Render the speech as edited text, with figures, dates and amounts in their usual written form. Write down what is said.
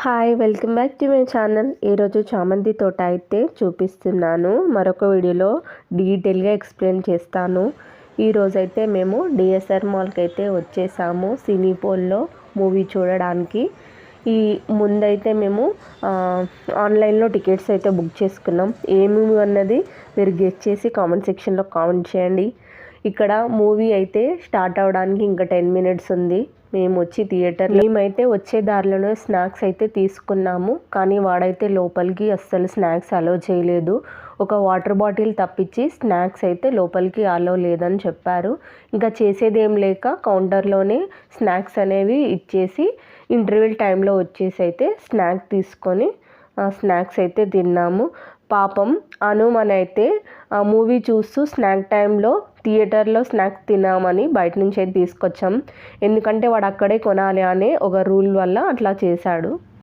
Hi welcome back to my channel. ఈరోజు చామంతి తోట అయితే చూపిస్తున్నాను. మరొక వీడియోలో డీటెయిల్గా ఎక్స్ప్లెయిన్ చేస్తాను. ఈరోజైతే మేము డిఎస్ఆర్ మాల్కి అయితే వచ్చేసాము సినీపోల్లో మూవీ చూడడానికి. ఈ ముందైతే మేము ఆన్లైన్లో టికెట్స్ అయితే బుక్ చేసుకున్నాం. ఏ మూవీ అన్నది మీరు గెస్ చేసి కామెంట్ సెక్షన్లో కామెంట్ చేయండి. ఇక్కడ మూవీ అయితే స్టార్ట్ అవ్వడానికి ఇంకా 10 మినిట్స్ ఉంది. మేము వచ్చి మేమైతే వచ్చే దారిలోనే స్నాక్స్ అయితే తీసుకున్నాము. కానీ వాడైతే లోపలికి అస్సలు స్నాక్స్ అలో చేయలేదు. ఒక వాటర్ బాటిల్ తప్పించి స్నాక్స్ అయితే లోపలికి అలో లేదని చెప్పారు. ఇంకా చేసేది ఏం లేక కౌంటర్లోనే స్నాక్స్ అనేవి ఇచ్చేసి ఇంటర్వెల్ టైంలో వచ్చేసి అయితే స్నాక్ తీసుకొని స్నాక్స్ అయితే తిన్నాము. పాపం అనుమనైతే మూవీ చూస్తూ స్నాక్ టైంలో థియేటర్లో స్నాక్స్ తినామని బయట నుంచి అయితే తీసుకొచ్చాం. ఎందుకంటే వాడు అక్కడే కొనాలి అనే ఒక రూల్ వల్ల అట్లా చేశాడు.